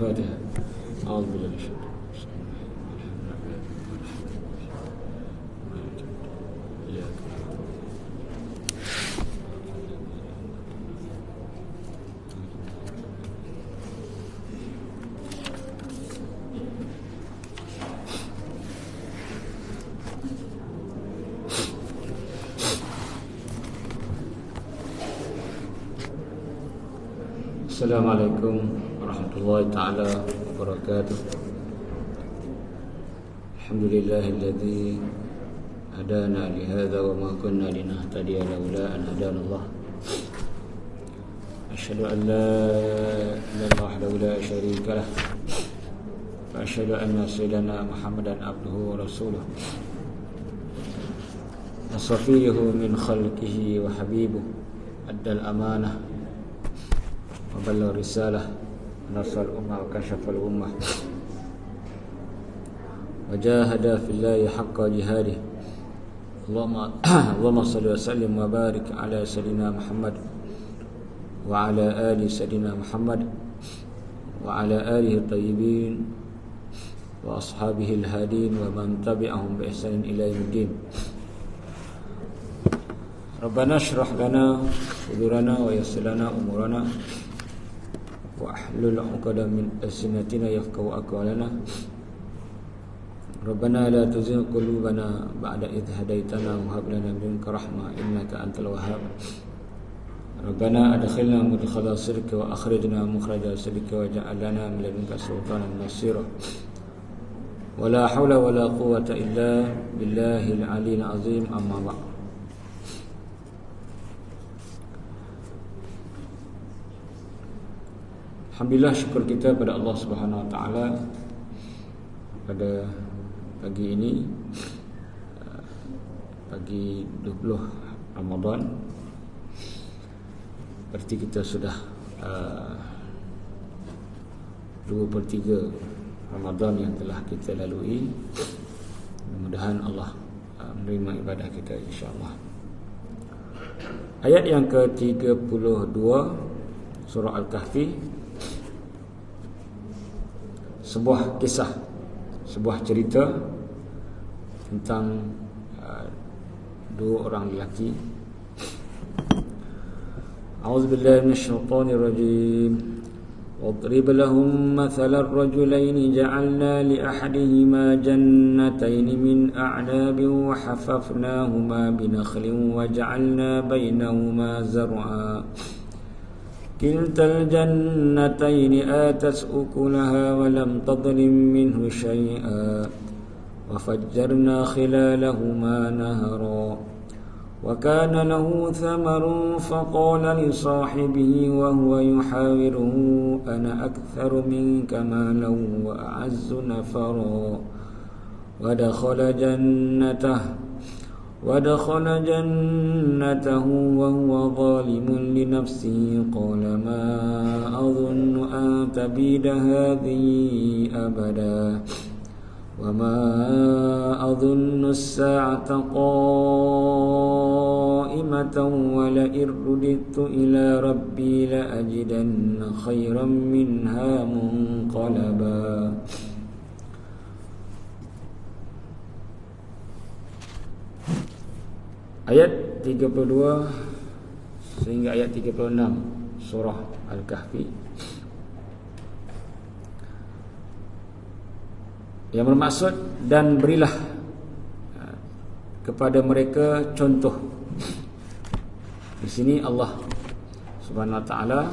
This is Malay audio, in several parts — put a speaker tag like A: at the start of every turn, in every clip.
A: Al-Fatihah. A'udzubillahi minasyaitonir rajim. Assalamualaikum warahmatullahi ta'ala wabarakatuh. Alhamdulillahilladzi hadana li hadza wa ma kunna linahtadiya laula an hadana Allah. Asyhadu an la ilaha illallah wahdahu la syarika lah. Wa asyhadu anna sayyidana Muhammadan abduhu wa rasuluh. Asfiyuhu min khalqihi wa habibuhu addal amanah وبلغ رسالة نصر الأمة وكشف الأمة وجاهد في الله حق جهاده اللهم صل وسلم وبارك على سيدنا محمد وعلى آل سيدنا محمد وعلى آله الطيبين وأصحابه الهادين ومن تبعهم بإحسان إلى يوم الدين. ربنا اشرح لنا صدورنا ويسر لنا أمورنا واحلل عقدة من ألسنتنا يفقهوا أقوالنا. ربنا لا تزغ قلوبنا بعد إذ هديتنا وهب لنا من لدنك رحمة إنك أنت الوهاب. ربنا أدخلنا مدخل صدق وأخرجنا مخرج صدق واجعل لنا من لدنك سلطانا نصيرا. ولا حول ولا قوة إلا بالله العلي العظيم. أما بعد. Alhamdulillah, syukur kita pada Allah Subhanahu Wa Taala pada pagi ini, pagi 20 Ramadan. Berarti kita sudah 2/3 Ramadan yang telah kita lalui. Mudah-mudahan Allah menerima ibadah kita, insya-Allah. Ayat yang ke-32 surah Al-Kahfi, sebuah kisah, sebuah cerita tentang dua orang lelaki. A'udzubillahi minasyaitonir rajim. واضرب لهم مثل الرجلين جعلنا لأحدهما جنتين من أعناب وحففناهما بنخل وجعلنا بينهما زرعا كلتا الجنتين آتت أكلها ولم تظلم منه شيئا وفجرنا خلالهما نهرا وكان له ثمر فقال لصاحبه وهو يحاوره أنا أكثر منك مالا وأعز نفرا ودخل جنته وهو ظالم لنفسه قال ما أظن أن تبيد هذه أبدا وما أظن الساعة قائمة ولئن رددت إلى ربي لأجدن خيرا منها منقلبا. Ayat 32 sehingga ayat 36 surah Al-Kahfi yang bermaksud, dan berilah kepada mereka contoh. Di sini Allah Subhanahu Wa Taala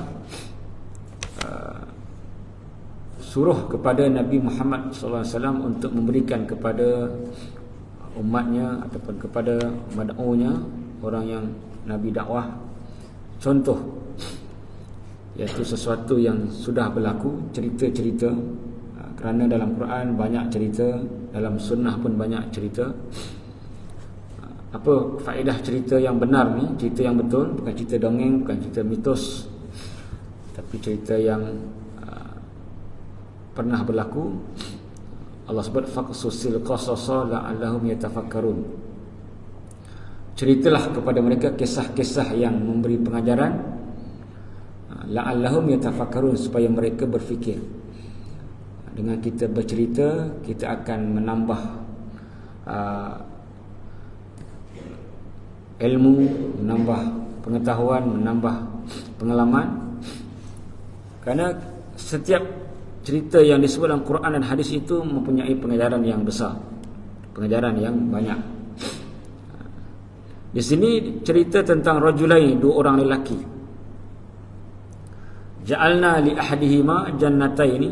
A: suruh kepada Nabi Muhammad sallallahu alaihi wasallam untuk memberikan kepada umatnya ataupun kepada mad'unya, orang yang Nabi dakwah, contoh, iaitu sesuatu yang sudah berlaku, cerita-cerita. Kerana dalam Quran banyak cerita, dalam sunnah pun banyak cerita. Apa faedah cerita yang benar ni? Cerita yang betul, bukan cerita dongeng, bukan cerita mitos, tapi cerita yang pernah berlaku. Allah sebut faqsusil qasasa la'allahum yatafakkarun. Ceritalah kepada mereka kisah-kisah yang memberi pengajaran, la'allahum yatafakkarun, supaya mereka berfikir. dengan kita bercerita, kita akan menambah ilmu, menambah pengetahuan, menambah pengalaman. Kerana setiap cerita yang disebut dalam Quran dan hadis itu mempunyai pengajaran yang besar, pengajaran yang banyak. Di sini cerita tentang rajulain, dua orang lelaki. Ja'alna li ahadihima jannataini,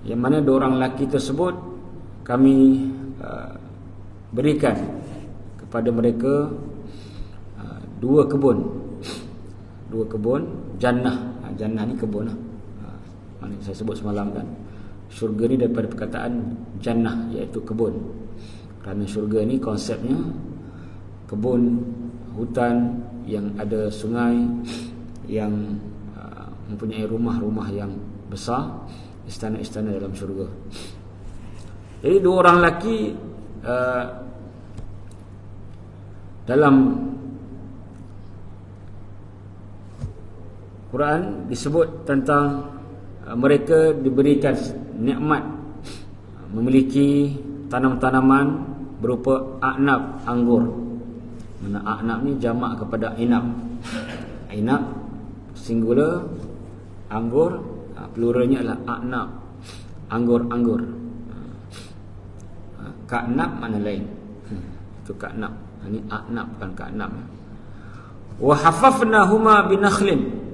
A: yang mana dua orang lelaki tersebut kami berikan kepada mereka dua kebun. Dua kebun, jannah. Jannah ni kebun lah. Mana saya sebut semalam kan, syurga ni daripada perkataan jannah, iaitu kebun. Kerana syurga ni konsepnya kebun, hutan yang ada sungai, yang mempunyai rumah-rumah yang besar, istana-istana dalam syurga. Jadi dua orang lelaki dalam Quran disebut tentang mereka diberikan nikmat memiliki tanam-tanaman berupa a'nab, anggur. Mana a'nab ni jamak kepada inab. Inab singular, anggur pluralnya adalah a'nab, anggur-anggur. Ka'nab mana lain. Itu ka'nab. Ini a'nab, bukan ka'nab. Wa hafafnahuma binakhlin,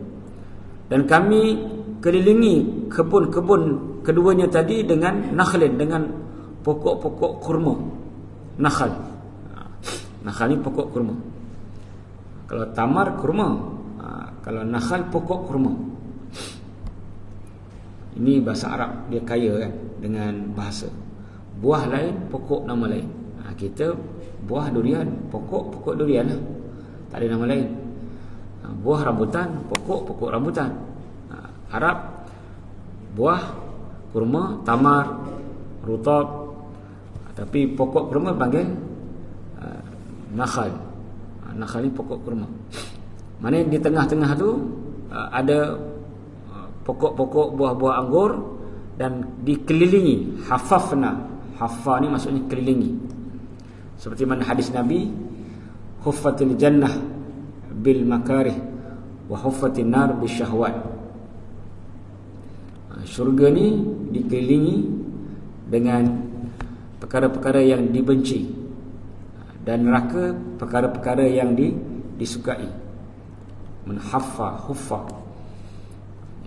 A: dan kami kelilingi kebun-kebun keduanya tadi dengan nakhlin, dengan pokok-pokok kurma. Nakhal. Nakhal ni pokok kurma. Kalau tamar kurma, kalau nakhal pokok kurma. Ini bahasa Arab, dia kaya kan dengan bahasa. Buah lain, pokok nama lain. Kita buah durian, pokok durian lah, tak ada nama lain. Buah rambutan, pokok rambutan. Arab buah kurma, tamar, rutab, tapi pokok kurma panggil nakhal. Nakhal ni pokok kurma. Mana di tengah-tengah tu ada pokok-pokok buah-buah anggur, dan dikelilingi hafafna. Hafa ni maksudnya kelilingi. Seperti mana hadis Nabi, huffatil jannah bil makarih wa huffatin nar bisyahwat. Syurga ni dikelilingi dengan perkara-perkara yang dibenci, dan neraka perkara-perkara yang disukai. Menhaffa, huffa.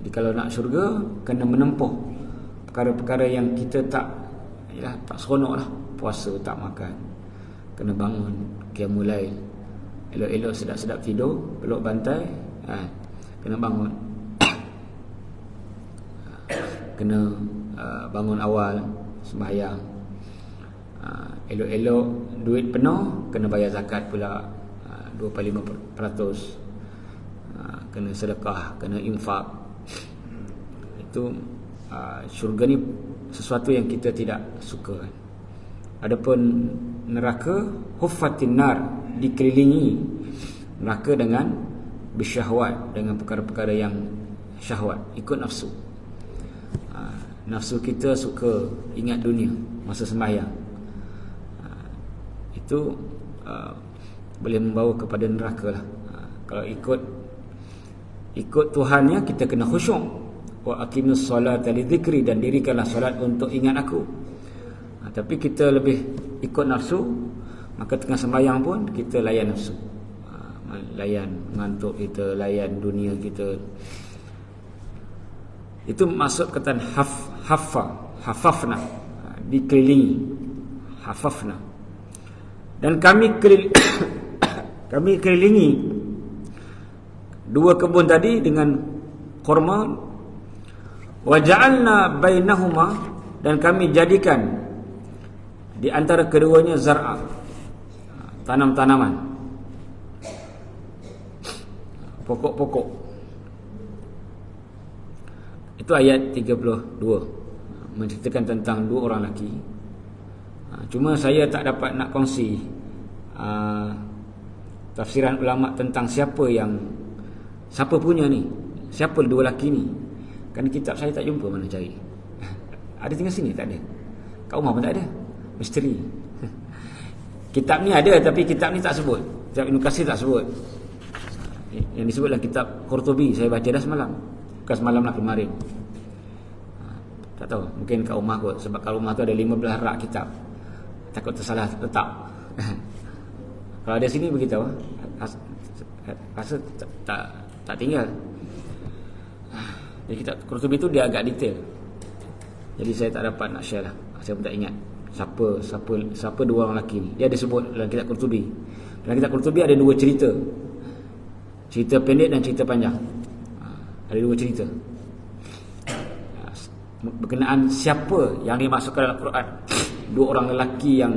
A: Jadi kalau nak syurga, kena menempuh perkara-perkara yang kita tak seronok lah. Puasa tak makan, kena bangun qiyamul lail, elok-elok sedap-sedap tidur, peluk bantai, kena bangun. Kena bangun awal sembahyang, elok-elok duit penuh, kena bayar zakat pula 2.5%, kena sedekah, kena infak. Itu syurga ni sesuatu yang kita tidak suka. Adapun neraka, huffatin nar, dikelilingi neraka dengan bisyahwat, dengan perkara-perkara yang syahwat, ikut nafsu. Nafsu kita suka ingat dunia masa sembahyang, itu boleh membawa kepada neraka lah. Kalau ikut Tuhannya, kita kena khusyuk. Wa aqimus solata li dzikri, dan dirikanlah solat untuk ingat aku. Tapi kita lebih ikut nafsu, maka tengah sembahyang pun kita layan nafsu, layan ngantuk kita, layan dunia kita. Itu maksud kata hafafna, dikelilingi, hafafna. Dan kami kelilingi dua kebun tadi dengan kurma. Wa ja'alna bainahuma, dan kami jadikan di antara keduanya zar'a, tanam-tanaman, pokok-pokok. Itu ayat 32, menceritakan tentang dua orang lelaki. Cuma saya tak dapat nak kongsi tafsiran ulama tentang siapa punya ni, siapa dua lelaki ni. Kerana kitab saya tak jumpa, mana cari. Ada tinggal sini? Tak ada. Kat rumah pun tak ada. Misteri. Kitab ni ada, tapi kitab ni tak sebut. Kitab Ibn Katsir tak sebut. Yang disebut dalam kitab Qurtubi, saya baca dah semalam. Bukan semalam lah, kemarin. Tak tahu, mungkin kat rumah kot. Sebab kat rumah tu ada 15 rak kitab. Takut tersalah letak. Kalau ada sini beritahu. Rasa tak tinggal. Jadi kitab Qurtubi tu dia agak detail. Jadi saya tak dapat nak share lah. Saya pun tak ingat siapa dua orang lelaki ni. Dia ada sebut dalam kitab Qurtubi. Dalam kitab Qurtubi ada dua cerita. Cerita pendek dan cerita panjang. Ada dua cerita berkenaan siapa yang dimasukkan dalam Quran. Dua orang lelaki yang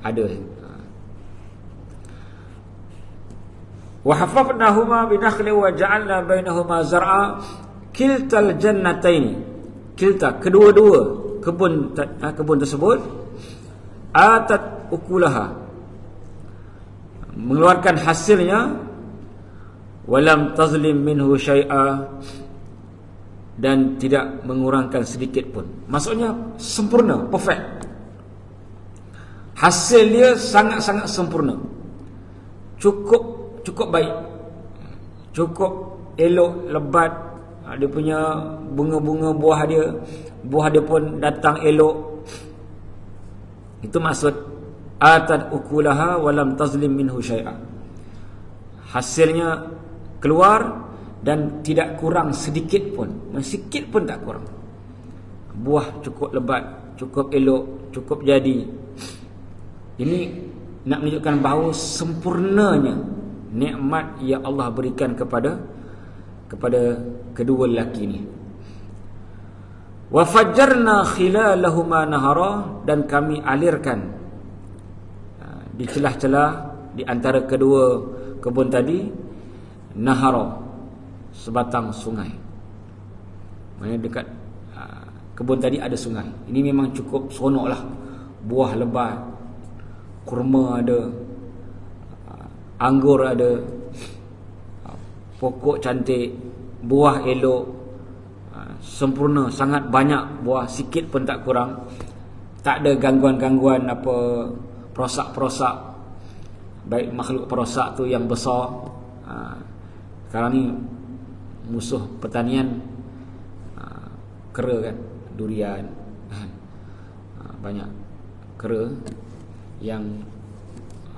A: ada. Wa hafafnahuma binakhlin wa ja'alna bainahuma zar'a kiltal jannataini. Kilta, kedua-dua kebun tersebut atat ukulaha, mengeluarkan hasilnya, walam tazlim minhu syai'a, dan tidak mengurangkan sedikit pun. Maksudnya sempurna, perfect. Hasil dia sangat-sangat sempurna. Cukup baik. Cukup elok, lebat. Dia punya bunga-bunga buah dia pun datang elok. Itu maksud atat ukulaha walam tazlim minhu syai'a. Hasilnya keluar dan tidak kurang sedikit pun. Sedikit pun tak kurang. Buah cukup lebat, cukup elok, cukup jadi. Ini nak menunjukkan bahawa sempurnanya nikmat yang Allah berikan kepada kedua lelaki ini. Wa fajjarna khilalahuma nahara, dan kami alirkan di celah-celah di antara kedua kebun tadi nahara, sebatang sungai. Maksudnya dekat kebun tadi ada sungai. Ini memang cukup seronoklah. Buah lebat, kurma ada, anggur ada, pokok cantik, buah elok, sempurna, sangat banyak buah, sikit pun tak kurang. Tak ada gangguan-gangguan apa, perosak-perosak, baik makhluk perosak tu yang besar. Sekarang ni musuh pertanian kera kan, durian. Banyak kera yang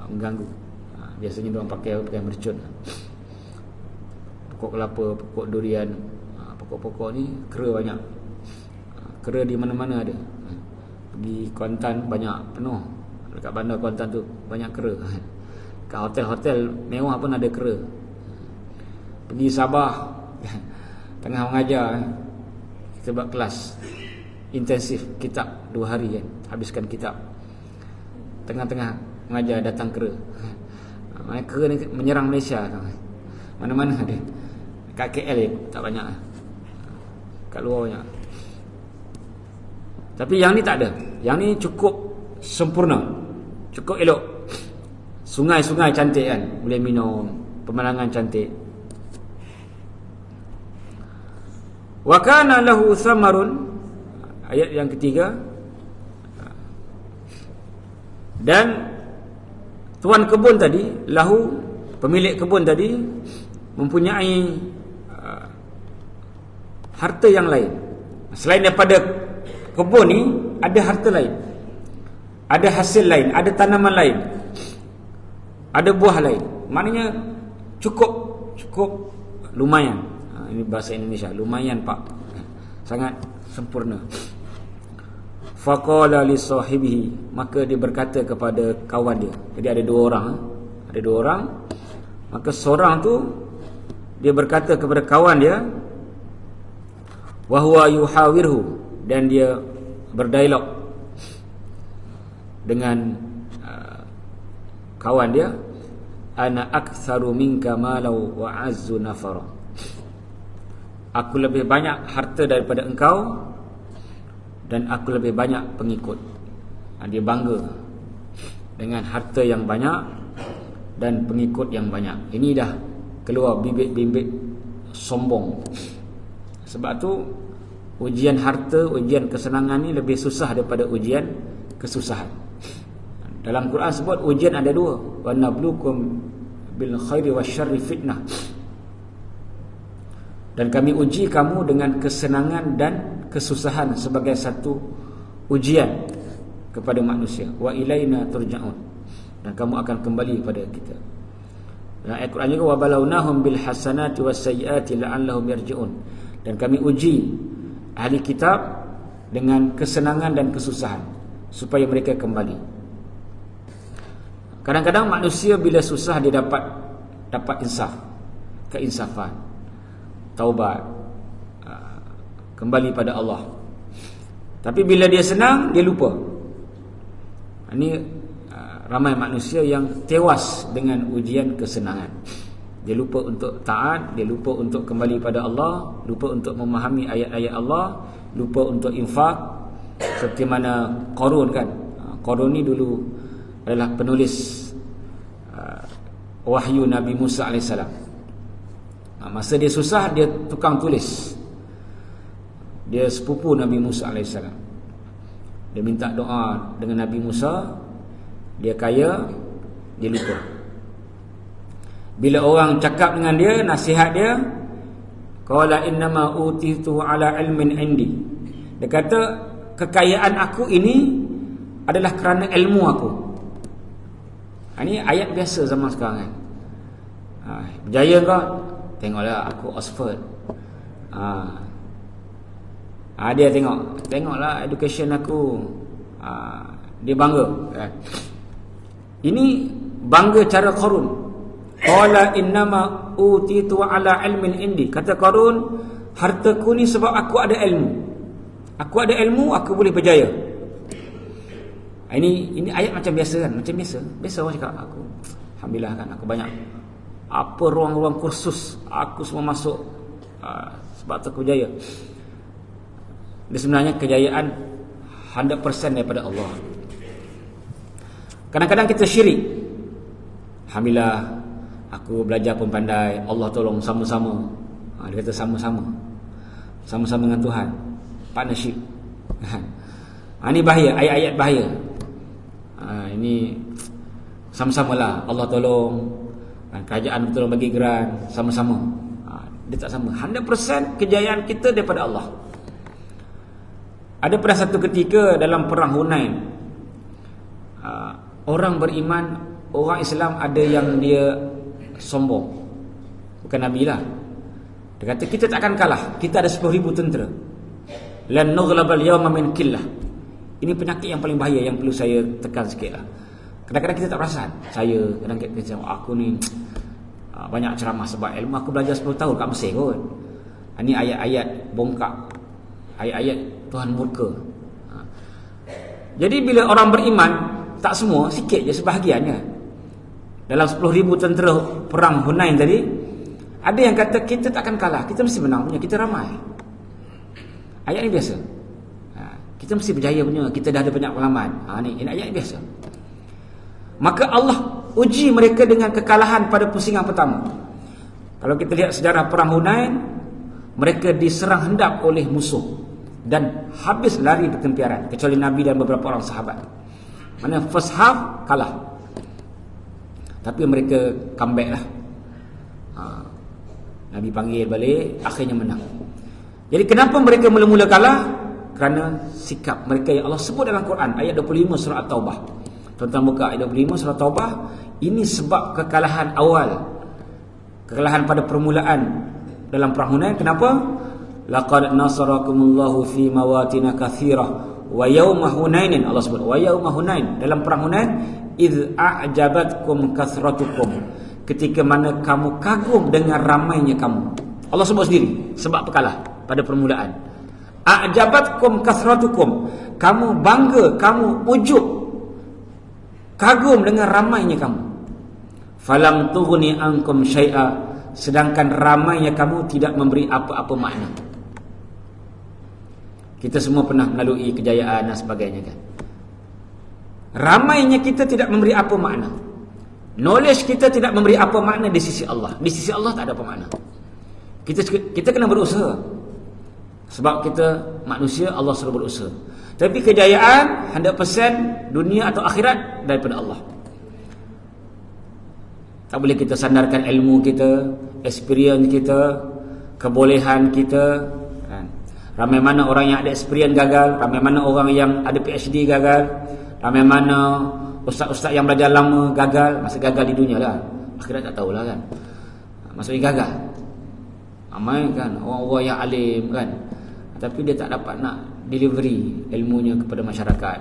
A: mengganggu. Biasanya diorang pakai mercun. Pokok kelapa, pokok durian, pokok-pokok ni kera banyak. Kera di mana-mana ada. Pergi Kuantan banyak, penuh. Dekat bandar Kuantan tu banyak kera. Kat hotel-hotel mewah pun ada kera. Pergi Sabah tengah mengajar, kita buat kelas intensif kitab 2 hari kan, habiskan kitab. Tengah-tengah mengajar datang kera. Mana kera ni menyerang Malaysia. Mana-mana ada. Kat KL ni tak banyak. Kat luar banyak. Tapi yang ni tak ada. Yang ni cukup sempurna, cukup elok. Sungai-sungai cantik kan, boleh minum, pemandangan cantik. Wa kana lahu samarun, ayat yang ketiga. Dan tuan kebun tadi, lahu, pemilik kebun tadi, mempunyai harta yang lain. Selain daripada kebun ni, ada harta lain, ada hasil lain, ada tanaman lain, ada buah lain. Maknanya cukup lumayan. Ini bahasa Indonesia, lumayan pak, sangat sempurna. Faqala li sahibihi, maka dia berkata kepada kawan dia. Jadi ada dua orang. Maka seorang tu dia berkata kepada kawan dia, wa huwa yuhawirhu, dan dia berdialog dengan kawan dia, ana aktsaru minka malau wa azzu nafara. Aku lebih banyak harta daripada engkau, dan aku lebih banyak pengikut. Dia bangga dengan harta yang banyak dan pengikut yang banyak. Ini dah keluar bibit-bibit sombong. Sebab tu ujian harta, ujian kesenangan ni lebih susah daripada ujian kesusahan. Dalam Quran sebut ujian ada dua, wa nabluukum bil khairi wasyarri fitnah. Dan kami uji kamu dengan kesenangan dan kesusahan sebagai satu ujian kepada manusia. Wa ilaina turja'un, dan kamu akan kembali kepada kita. Dan ayat Quran juga wa balawnahum bil hasanati was sayyiati la'allahum yarji'un, dan kami uji ahli kitab dengan kesenangan dan kesusahan supaya mereka kembali. Kadang-kadang manusia bila susah dia dapat insaf, keinsafan, taubat, kembali pada Allah. Tapi bila dia senang, dia lupa. Ini ramai manusia yang tewas dengan ujian kesenangan. Dia lupa untuk taat, dia lupa untuk kembali pada Allah, lupa untuk memahami ayat-ayat Allah, lupa untuk infak. Seperti mana Qarun kan. Qarun ni dulu adalah penulis wahyu Nabi Musa AS. Masa dia susah, dia tukang tulis. Dia sepupu Nabi Musa AS. Dia minta doa dengan Nabi Musa. Dia kaya, dia lupa. Bila orang cakap dengan dia, nasihat dia, qala innama utitu ala ilmin indi. Dia kata kekayaan aku ini adalah kerana ilmu aku. Ini ayat biasa zaman sekarang kan. Berjaya kau? Tengoklah aku Oxford. Dia tengoklah education aku. Dia bangga kan? Ini bangga cara Qarun. Qala innama utitu ala ilmin indi. Kata Qarun, hartaku ni sebab aku ada ilmu. Aku ada ilmu, aku boleh berjaya. Ini ayat macam biasa kan? Macam biasa orang cakap, aku alhamdulillah kan, aku banyak apa ruang-ruang kursus, aku semua masuk, sebab tu aku berjaya. Dia sebenarnya kejayaan 100% daripada Allah. Kadang-kadang kita syirik. Alhamdulillah, aku belajar pun pandai, Allah tolong sama-sama. Dia kata sama-sama dengan Tuhan, partnership. Ini bahaya, ayat-ayat bahaya. Ini sama-samalah, Allah tolong, kerajaan tolong bagi geran, sama-sama. Dia tak sama. 100% kejayaan kita daripada Allah. Ada pada satu ketika dalam perang Hunain, orang beriman, orang Islam ada yang dia sombong. Bukan Nabi lah. Dia kata kita tak akan kalah, kita ada 10,000 tentera. Lan nughlabal yawma min killah. Ini penyakit yang paling bahaya yang perlu saya tekan sikit lah. Kadang-kadang kita tak perasan. Saya kadang-kadang kita cakap, aku ni banyak ceramah sebab ilmu aku belajar 10 tahun kat Mesir kot. Ini ayat-ayat bongkak, ayat-ayat Tuhan murka. Jadi bila orang beriman, tak semua, sikit je sebahagiannya. Dalam 10,000 tentera perang Hunain tadi, ada yang kata kita tak akan kalah, kita mesti menang punya, kita ramai. Ayat ni biasa. Kita mesti berjaya punya, kita dah ada banyak pengalaman. Ini ayat ni biasa. Maka Allah uji mereka dengan kekalahan pada pusingan pertama. Kalau kita lihat sejarah perang Hunain, mereka diserang hendap oleh musuh dan habis lari bertempiaran, kecuali Nabi dan beberapa orang sahabat. Mana first half kalah, tapi mereka comeback lah. Nabi panggil balik, akhirnya menang. Jadi kenapa mereka mula-mula kalah? Kerana sikap mereka yang Allah sebut dalam Quran, ayat 25 surah At-Taubah. Tuan-tuan buka ayat 25 surah At-Taubah. Ini sebab kekalahan awal, kekalahan pada permulaan dalam perang Hunain. Kenapa? Laqad nasarakumullahu fi mawatin katsirah wa yauma Hunainin. Allah sebut wa yauma Hunain, dalam perang Hunain, idz a'jabatkum kathratukum, ketika mana kamu kagum dengan ramainya kamu. Allah sebut sendiri sebab pekalah pada permulaan. A'jabatkum kathratukum, kamu bangga, kamu ujub, kagum dengan ramainya kamu. Falam tughni ankum syai'a, sedangkan ramainya kamu tidak memberi apa-apa makna. Kita semua pernah melalui kejayaan dan sebagainya kan. Ramainya kita tidak memberi apa makna. Knowledge kita tidak memberi apa makna di sisi Allah. Di sisi Allah tak ada apa makna. Kita kena berusaha. Sebab kita manusia, Allah suruh berusaha. Tapi kejayaan 100% dunia atau akhirat daripada Allah. Tak boleh kita sandarkan ilmu kita, experience kita, kebolehan kita, kan? Ramai mana orang yang ada experience gagal, ramai mana orang yang ada PhD gagal, ramai mana ustaz-ustaz yang belajar lama gagal. Masa gagal di dunia lah, akhirat tak tahulah kan. Maksudnya gagal. Ramai kan orang-orang yang alim kan, tapi dia tak dapat nak delivery ilmunya kepada masyarakat.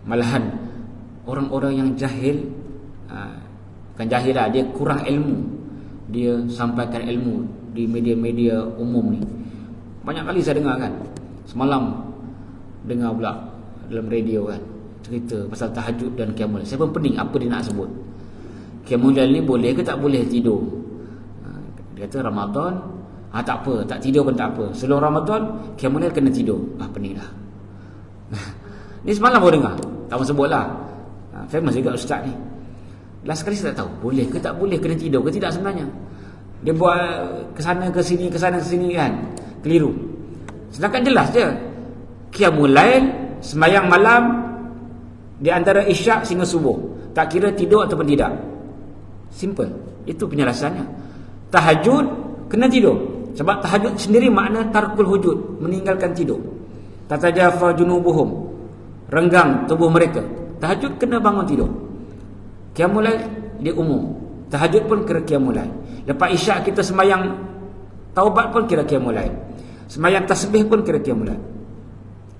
A: Malahan orang-orang yang jahil, bukan jahil lah, dia kurang ilmu, dia sampaikan ilmu di media-media umum ni. Banyak kali saya dengar kan. Semalam dengar pula dalam radio kan, cerita pasal tahajud dan qiyamul lail. Saya pun pening apa dia nak sebut. Qiyamul lail ni boleh ke tak boleh tidur? Dia kata Ramadan, tak apa, tak tidur pun tak apa. Sebelum Ramadan, qiyamul lail kena tidur. Pening dah. Ni semalam baru dengar. Tak mahu sebut lah. Famous juga ustaz ni. Last sekali saya tak tahu boleh ke tak boleh kena tidur ke tidak sebenarnya. Dia buat kesana ke sini kan, keliru. Sedangkan jelas je, qiyamul lail, sembahyang malam di antara isyak sehingga subuh, tak kira tidur ataupun tidak. Simple. Itu penjelasannya. Tahajud kena tidur. Sebab tahajud sendiri makna tarkul hujud, meninggalkan tidur. Tatajafa junubuhum, renggang tubuh mereka. Tahajud kena bangun tidur. Qiyamul lail dia umum. Tahajud pun kira qiyamul lail. Lepas isyak kita sembahyang taubat pun kira qiyamul lail. Sembahyang tasbih pun kira qiyamul lail.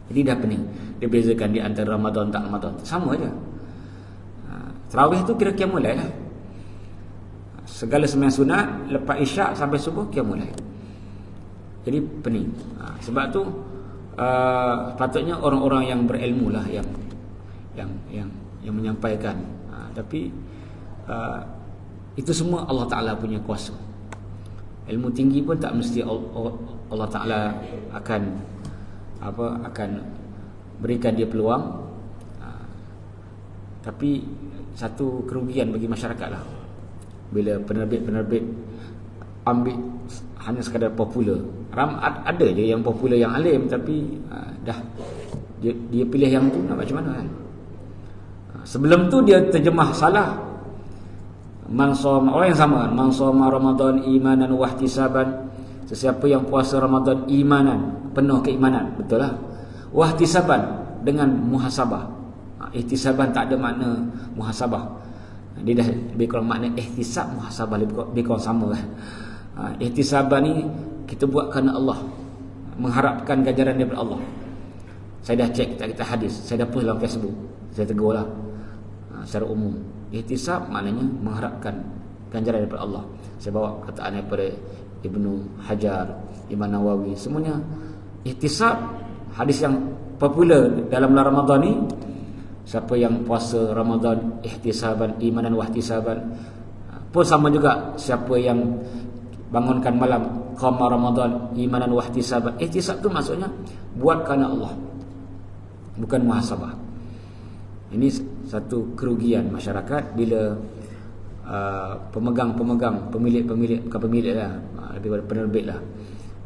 A: Jadi dah pening. Dia bezakan di antara Ramadan tak Ramadan. Sama aja. Tarawih tu kira qiyamul lail lah. Segala sembahyang sunat lepas isyak sampai subuh qiyamul lail. Jadi pening. Sebab tu patutnya orang-orang yang berilmu lah yang menyampaikan. Tapi itu semua Allah Ta'ala punya kuasa. Ilmu tinggi pun tak mesti Allah Ta'ala akan berikan dia peluang. Tapi satu kerugian bagi masyarakat lah bila penerbit-penerbit ambil hanya sekadar popular. Ada je yang popular yang alim, tapi dah dia pilih yang tu, nak macam mana kan. Sebelum tu dia terjemah salah. Orang yang sama, man shoma Ramadan imanan wa ihtisaban, sesiapa yang puasa Ramadan imanan, penuh keimanan, betul lah. Wa ihtisaban, dengan muhasabah. Ihtisaban tak ada makna muhasabah. Dia dah lebih kurang makna ihtisab, muhasabah lebih kurang sama kan. Ihtisaban ni kita buat kerana Allah, mengharapkan ganjaran daripada Allah. Saya dah cek kita hadis, saya dah post dalam Facebook, saya tegur lah secara umum. Ihtisab maknanya mengharapkan ganjaran daripada Allah. Saya bawa kataan daripada Ibnu Hajar, Imam Nawawi, semuanya ihtisab. Hadis yang popular dalam bulan Ramadan ni, siapa yang puasa Ramadan ihtisaban imanan wa ihtisaban, pun sama juga. Siapa yang bangunkan malam qama Ramadan imanan wa ihtisaban. Ihtisab tu maksudnya buat kerana Allah, bukan muhasabah. Ini satu kerugian masyarakat bila pemegang-pemegang, pemilik-pemilik, bukan pemilik lah, lebih pada penerbit lah,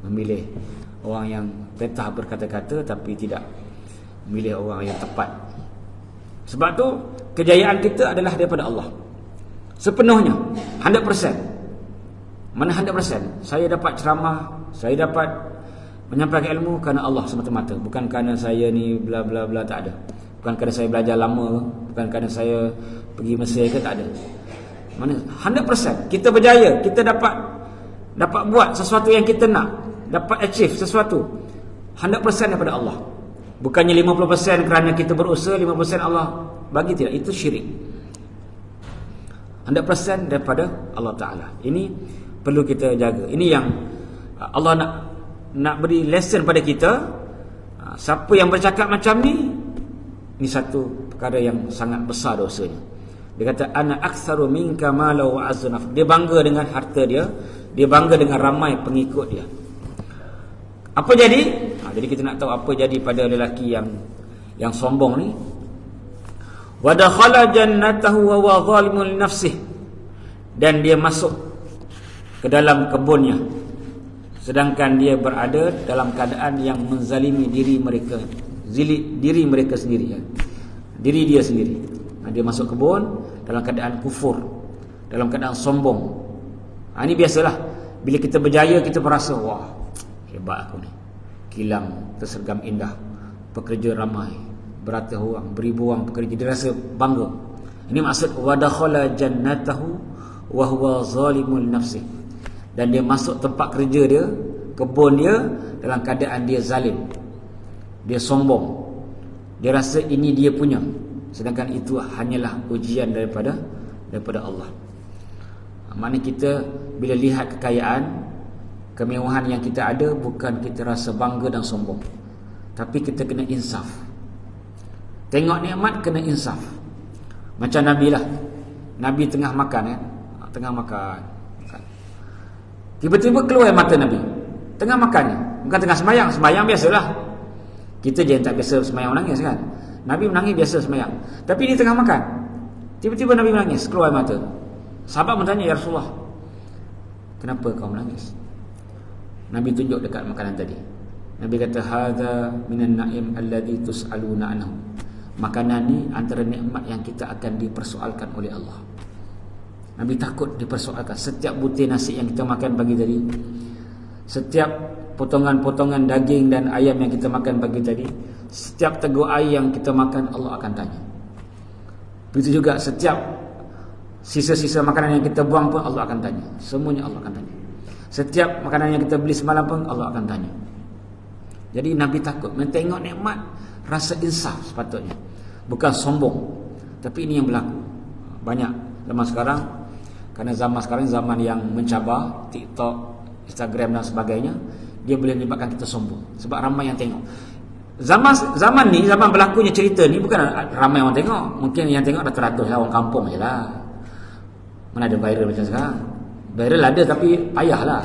A: memilih orang yang petah berkata-kata tapi tidak memilih orang yang tepat. Sebab tu kejayaan kita adalah daripada Allah sepenuhnya, 100%. Mana 100%? Saya dapat ceramah, saya dapat menyampaikan ilmu kerana Allah semata-mata, bukan kerana saya ni bla bla bla, tak ada. Bukan kerana saya belajar lama, bukan kerana saya pergi Mesir ke, tak ada. Mana 100% kita berjaya, kita dapat buat sesuatu yang kita nak, dapat achieve sesuatu, 100% daripada Allah. Bukannya 50% kerana kita berusaha, 50% Allah bagi, tidak. Itu syirik. 100% daripada Allah Ta'ala. Ini perlu kita jaga. Ini yang Allah nak beri lesson pada kita. Siapa yang bercakap macam ni, ini satu perkara yang sangat besar dosanya. Dia kata ana aktsaru minka mala wa aznaf. Dia bangga dengan harta dia, dia bangga dengan ramai pengikut dia. Apa jadi? Jadi kita nak tahu apa jadi pada lelaki yang sombong ni. Wa dakhala jannatahu wa huwa zalimun li nafsihi. Dan dia masuk ke dalam kebunnya sedangkan dia berada dalam keadaan yang menzalimi diri mereka, diri mereka sendiri, ya. Diri dia sendiri. Dia masuk kebun dalam keadaan kufur, dalam keadaan sombong. Ini biasalah. Bila kita berjaya, kita merasa, wah, hebat aku ni, kilang tersergam indah, pekerja ramai, beratus orang, beribu orang pekerja. Dia rasa bangga. Ini maksud wadakhala jannatahu wa huwa zalimul nafsi. Dan dia masuk tempat kerja dia, kebun dia, dalam keadaan dia zalim, dia sombong, dia rasa ini dia punya, sedangkan itu hanyalah ujian daripada Allah. Maknanya kita bila lihat kekayaan, kemewahan yang kita ada, bukan kita rasa bangga dan sombong, tapi kita kena insaf. Tengok nikmat kena insaf. Macam Nabi lah. Nabi tengah makan, tengah makan. Tiba-tiba keluar mata Nabi tengah makannya. Bukan tengah semayang. Semayang biasalah. Kita je yang tak biasa semayang menangis kan. Nabi menangis biasa semayang. Tapi dia tengah makan, tiba-tiba Nabi menangis, keluar mata. Sahabat bertanya, ya Rasulullah, kenapa kau menangis? Nabi tunjuk dekat makanan tadi. Nabi kata, hadza minan na'im alladhi tus'aluna anhu. Makanan ni antara nikmat yang kita akan dipersoalkan oleh Allah. Nabi takut dipersoalkan. Setiap butir nasi yang kita makan pagi tadi, setiap potongan-potongan daging dan ayam yang kita makan pagi tadi, setiap teguk air yang kita makan, Allah akan tanya. Begitu juga setiap sisa-sisa makanan yang kita buang pun Allah akan tanya. Semuanya Allah akan tanya. Setiap makanan yang kita beli semalam pun Allah akan tanya. Jadi Nabi takut mentengok nikmat, rasa insaf sepatutnya, bukan sombong. Tapi ini yang berlaku banyak zaman sekarang. Kerana zaman sekarang zaman yang mencabar, TikTok, Instagram dan sebagainya, dia boleh menyebabkan kita sombong sebab ramai yang tengok. Zaman ni, zaman berlakunya cerita ni, bukan ramai orang tengok. Mungkin yang tengok ratus-ratus lah, orang kampung je lah. Mana ada viral macam sekarang. Viral ada tapi payahlah.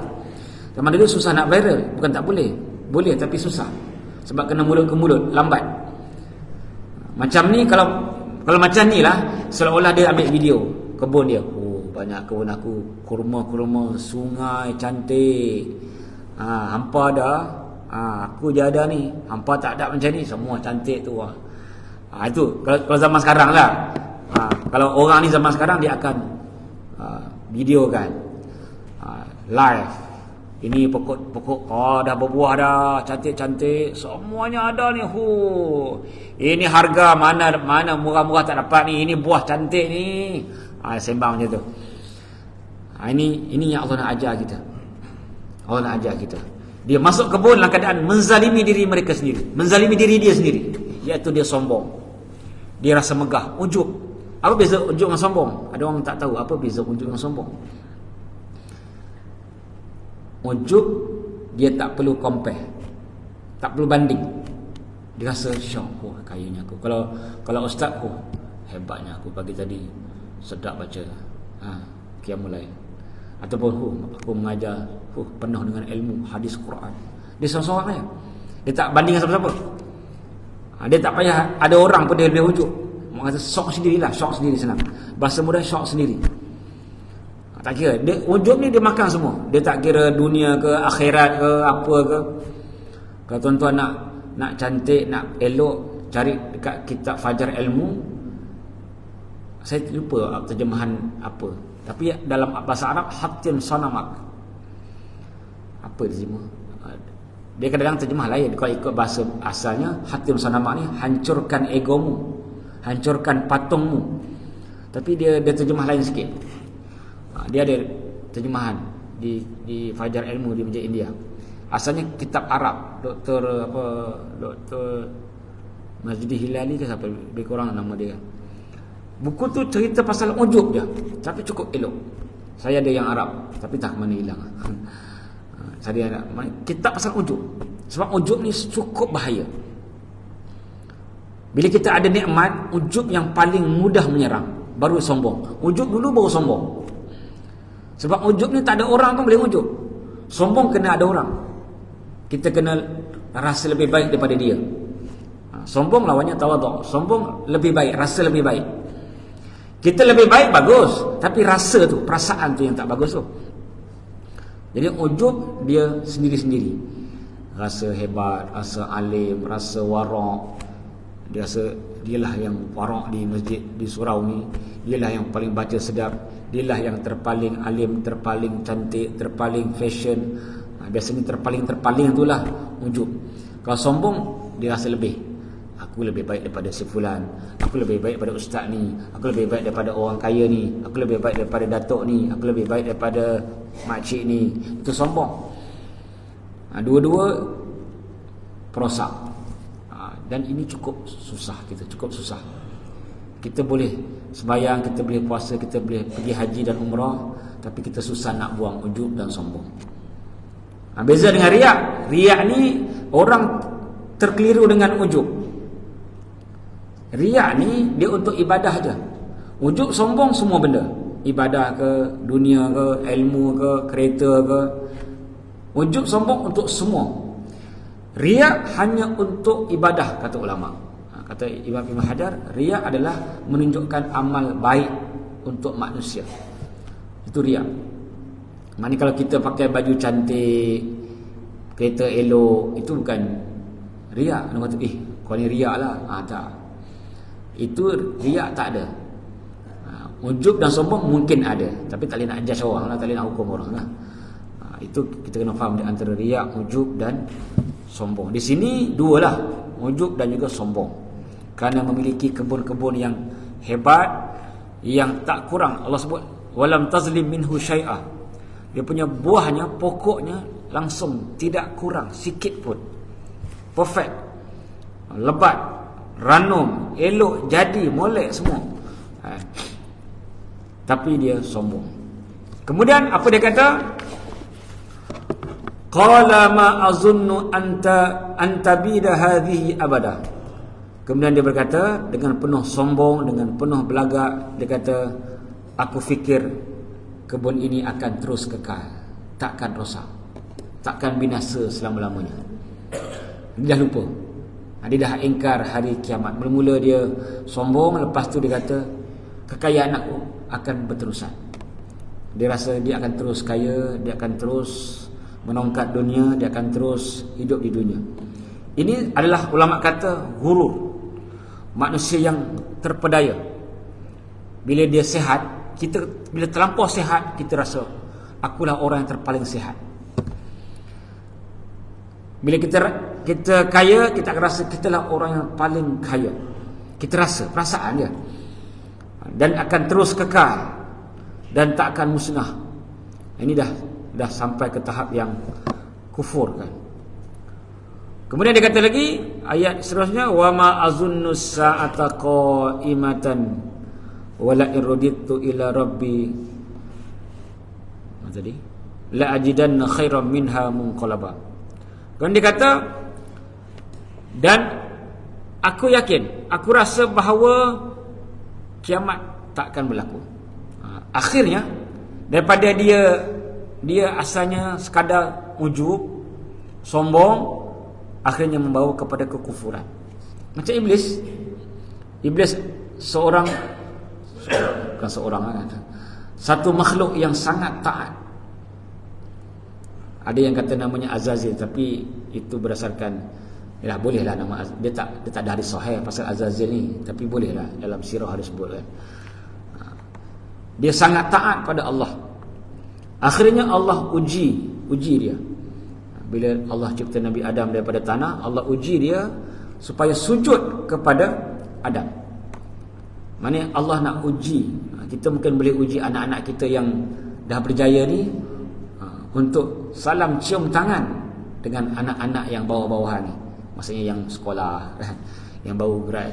A: Zaman dulu susah nak viral. Bukan tak boleh, boleh tapi susah, sebab kena mulut ke mulut, lambat. Macam ni, kalau macam ni lah, seolah-olah dia ambil video kebun dia. Oh, banyak kebun aku, kurma-kurma, sungai cantik. Hampa dah, aku je ada ni, hampa tak ada macam ni, semua cantik tu. Itu kalau zaman sekarang lah. Kalau orang ni zaman sekarang, dia akan video kan, live. Ini pokok dah berbuah dah, cantik-cantik, semuanya ada ni. Ini harga mana murah-murah tak dapat ni, ini buah cantik ni. Sembang macam tu. Ini yang Allah nak ajar kita. Allah nak ajar kita. Dia masuk kebun dalam keadaan menzalimi diri mereka sendiri, menzalimi diri dia sendiri, iaitu dia sombong. Dia rasa megah, ujub. Apa beza ujub dengan sombong? Ada orang tak tahu apa beza ujub dengan sombong. Ujub, dia tak perlu compare, tak perlu banding. Dia rasa syok, kayanya aku. Kalau ustaz, hebatnya aku pagi tadi, sedap baca Qiyamul Lail. Ataupun aku mengajar, penuh dengan ilmu hadis Quran. Dia seorang-seorang dia. Dia tak banding dengan siapa-siapa. Dia tak payah ada orang pun dia ujub. Orang kata syok sendirilah, syok sendiri senang. Bahasa mudah, syok sendiri. Tak kira, dia ujub ni dia makan semua. Dia tak kira dunia ke, akhirat ke, apa ke. Kalau tuan-tuan nak cantik, nak elok, cari dekat kitab Fajar Ilmu. Saya lupa terjemahan apa, tapi dalam bahasa Arab, hatim sanamak. Apa dia terjemah? Dia kadang-kadang terjemah lain. Kalau ikut bahasa asalnya, hatim sanamak ni hancurkan egomu, hancurkan patungmu. Tapi dia terjemah lain sikit. Dia ada terjemahan di Fajar Ilmu di Masjid India. Asalnya kitab Arab, Dr. Majdi Hilali ke siapa, lebih kurang nama dia. Buku tu cerita pasal ujub je, tapi cukup elok. Saya ada yang Arab, tapi tak mana hilang. Saya ada kitab pasal ujub. Sebab ujub ni cukup bahaya. Bila kita ada nikmat, ujub yang paling mudah menyerang, baru sombong. Ujub dulu baru sombong. Sebab ujub ni tak ada orang pun boleh ujub. Sombong kena ada orang. Kita kena rasa lebih baik daripada dia. Sombong lawannya tawaduk. Sombong lebih baik, rasa lebih baik. Kita lebih baik bagus, tapi rasa tu, perasaan tu yang tak bagus tu. Jadi ujub dia sendiri-sendiri. Rasa hebat, rasa alim, rasa warak. Dia rasa dialah yang warak di masjid di surau ni, dialah yang paling baca sedap, dialah yang terpaling alim, terpaling cantik, terpaling fashion. Biasanya terpaling itulah ujub. Kalau sombong, dia rasa lebih. Aku lebih baik daripada si fulan, aku lebih baik daripada ustaz ni, aku lebih baik daripada orang kaya ni, aku lebih baik daripada datuk ni, aku lebih baik daripada makcik ni. Itu sombong. Dua-dua perosak. Dan ini cukup susah. Kita boleh sembahyang, kita boleh puasa, kita boleh pergi haji dan umrah, tapi kita susah nak buang ujub dan sombong. Beza dengan riak. Riak ni orang terkeliru dengan ujub. Riak ni dia untuk ibadah aja. Ujub sombong semua benda. Ibadah ke, dunia ke, ilmu ke, kereta ke. Ujub sombong untuk semua. Riak hanya untuk ibadah, kata ulama. Kata Imam Ibn Hajar, riak adalah menunjukkan amal baik untuk manusia. Itu riak. Maknanya kalau kita pakai baju cantik, kereta elok, itu bukan riak. Orang kata, kau ni riak lah. Tak. Itu riak tak ada. Ujub dan sombong mungkin ada, tapi tak boleh nak judge orang lah, tak boleh nak hukum orang lah. Itu kita kena faham di antara riak, ujub dan sombong. Di sini dua lah, ujub dan juga sombong. Kerana memiliki kebun-kebun yang hebat, yang tak kurang. Allah sebut walam tazlim minhu syai'ah. Dia punya buahnya, pokoknya langsung tidak kurang sikit pun. Perfect. Lebat, ranum, elok, jadi, molek semua. Tapi dia sombong. Kemudian apa dia kata? Qala ma azunnu anta bida hadhihi abada. Kemudian dia berkata dengan penuh sombong, dengan penuh belagak, dia kata, aku fikir kebun ini akan terus kekal, takkan rosak, takkan binasa selama-lamanya. Dia dah lupa. Dia dah ingkar hari kiamat. Mula-mula dia sombong, lepas tu dia kata kekayaan aku akan berterusan. Dia rasa dia akan terus kaya, dia akan terus menongkat dunia, dia akan terus hidup di dunia. Ini adalah ulama kata ghurur. Manusia yang terpedaya. Bila dia sihat, bila terlampau sihat, kita rasa akulah orang yang terpaling sihat. Bila kita kaya, kita akan rasa kitalah orang yang paling kaya. Kita rasa, perasaan dia. Dan akan terus kekal dan tak akan musnah. Ini dah sampai ke tahap yang kufur kan. Kemudian dia kata lagi ayat seterusnya, wa ma azunnu sa'ata qa'imatan wala irudittu ila rabbi tadi la ajidanna khairan minha munqalaba. Kemudian dia kata, dan aku yakin, aku rasa bahawa kiamat tak akan berlaku. Akhirnya daripada dia asalnya sekadar ujub, sombong, akhirnya membawa kepada kekufuran. Macam iblis satu makhluk yang sangat taat. Ada yang kata namanya Azazil, tapi itu berdasarkan bolehlah nama dia tak ada hadis sahih pasal Azazil ni, tapi bolehlah dalam sirah ada sebut kan. Dia sangat taat pada Allah. Akhirnya Allah uji dia. Bila Allah cipta Nabi Adam daripada tanah, Allah uji dia supaya sujud kepada Adam. Maksudnya Allah nak uji. Kita mungkin boleh uji anak-anak kita yang dah berjaya ni, untuk salam cium tangan dengan anak-anak yang bawah-bawah ni. Maksudnya yang sekolah, yang baru grad.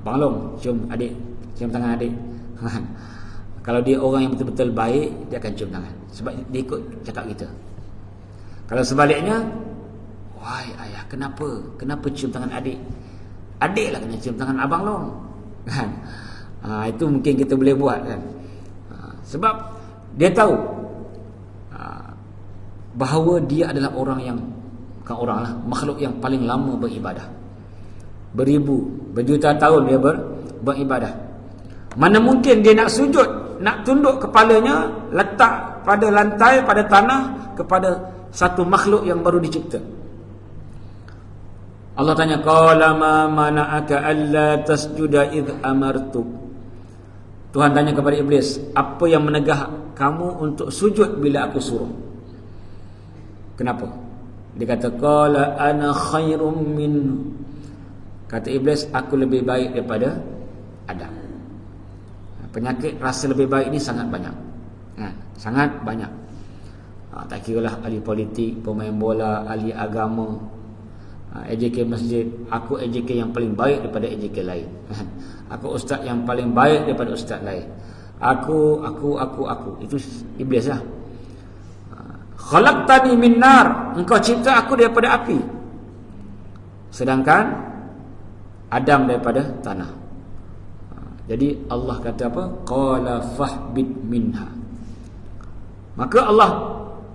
A: Bang Long, cium tangan adik. Kalau dia orang yang betul-betul baik, dia akan cium tangan sebab dia ikut cakap kita. Kalau sebaliknya, wahai ayah, kenapa cium tangan adik? Adik lah kena cium tangan abang Long kan? Itu mungkin kita boleh buat kan? Sebab dia tahu bahawa dia adalah orang yang, bukan orang lah, makhluk yang paling lama beribadah. Berjuta tahun dia beribadah. Mana mungkin dia nak sujud, nak tunduk kepalanya, letak pada lantai, pada tanah, kepada satu makhluk yang baru dicipta. Allah tanya, qala ma mana'aka alla tasjuda id amartuk. Tuhan tanya kepada iblis, apa yang menegah kamu untuk sujud bila aku suruh? Kenapa? Dia kata, qala ana khairum min. Kata iblis, aku lebih baik daripada Adam. Penyakit rasa lebih baik ni sangat banyak. Sangat banyak. Tak kiralah ahli politik, pemain bola, ahli agama, AJK masjid. Aku AJK yang paling baik daripada AJK lain. Aku ustaz yang paling baik daripada ustaz lain. Aku. Itu iblis lah. Khalaqtani min nar. Engkau cipta aku daripada api. Sedangkan Adam daripada tanah. Jadi Allah kata apa? Qala fahbit minha. Maka Allah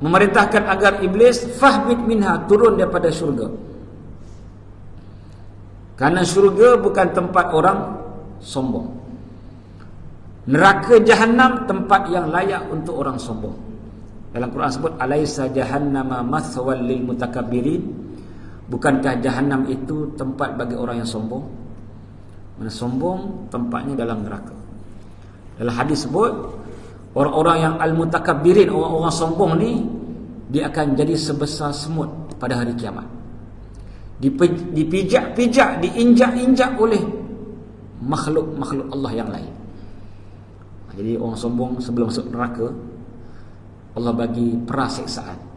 A: memerintahkan agar iblis fahbit minha, turun daripada syurga. Karena syurga bukan tempat orang sombong. Neraka Jahannam tempat yang layak untuk orang sombong. Dalam Quran sebut alaisa jahannama mathwal lil mutakabbirin. Bukankah Jahannam itu tempat bagi orang yang sombong? Mana sombong tempatnya dalam neraka. Dalam hadis sebut orang-orang yang al-mutakabbirin, orang-orang sombong ni, dia akan jadi sebesar semut pada hari kiamat. Dipijak-pijak, diinjak-injak oleh makhluk-makhluk Allah yang lain. Jadi orang sombong sebelum masuk neraka, Allah bagi perasiksaan.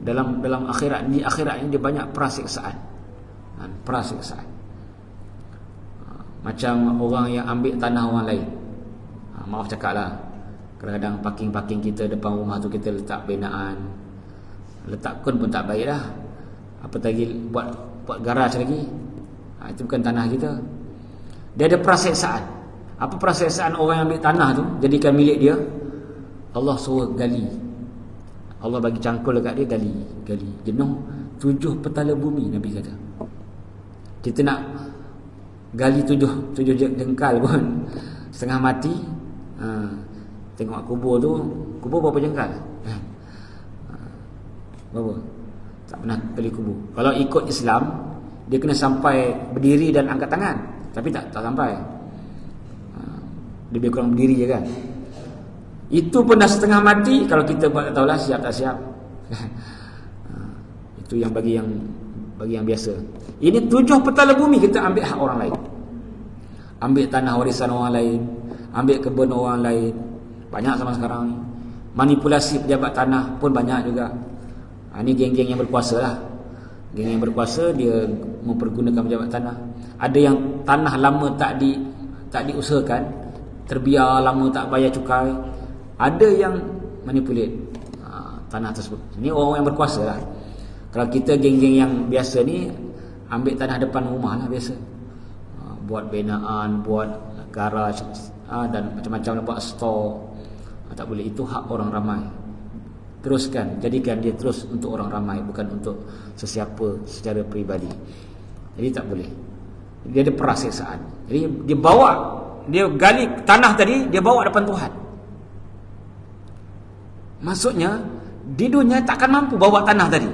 A: Dalam akhirat, di akhirat ini dia banyak perasiksaan. Perasiksaan. Macam orang yang ambil tanah orang lain. Maaf cakap lah, kadang-kadang parking kita depan rumah tu kita letak binaan, letak kun pun tak baik dah. Apa lagi buat garaj lagi. Itu bukan tanah kita. Dia ada perasiksaan. Apa perasiksaan orang yang ambil tanah tu jadikan milik dia? Allah suruh gali. Allah bagi cangkul dekat dia, gali. Jenuh 7 petala bumi, Nabi kata. Kita nak gali 7 jengkal pun setengah mati. Tengok kubur berapa jengkal? Berapa? Tak pernah gali kubur. Kalau ikut Islam, dia kena sampai berdiri dan angkat tangan. Tapi tak sampai. Lebih kurang berdiri je kan. Itu pun dah setengah mati. Kalau kita buat tak tahulah siap tak siap. Itu yang bagi yang biasa. Ini 7 petala bumi kita ambil hak orang lain. Ambil tanah warisan orang lain, ambil kebun orang lain. Banyak sama sekarang ni. Manipulasi pejabat tanah pun banyak juga. Ini geng-geng yang berkuasa lah. Geng yang berkuasa, dia mempergunakan pejabat tanah. Ada yang tanah lama tak diusahakan, terbiar lama tak bayar cukai. Ada yang manipulate tanah tersebut. Ini orang yang berkuasa lah. Kalau kita geng-geng yang biasa ni, ambil tanah depan rumah lah biasa. Buat binaan, buat garaj, dan macam-macam, buat store. Tak boleh. Itu hak orang ramai. Teruskan, jadikan dia terus untuk orang ramai, bukan untuk sesiapa secara peribadi. Jadi tak boleh. Dia ada perasiksaan. Jadi dia gali tanah tadi, dia bawa depan Tuhan. Maksudnya di dunia takkan mampu bawa tanah tadi.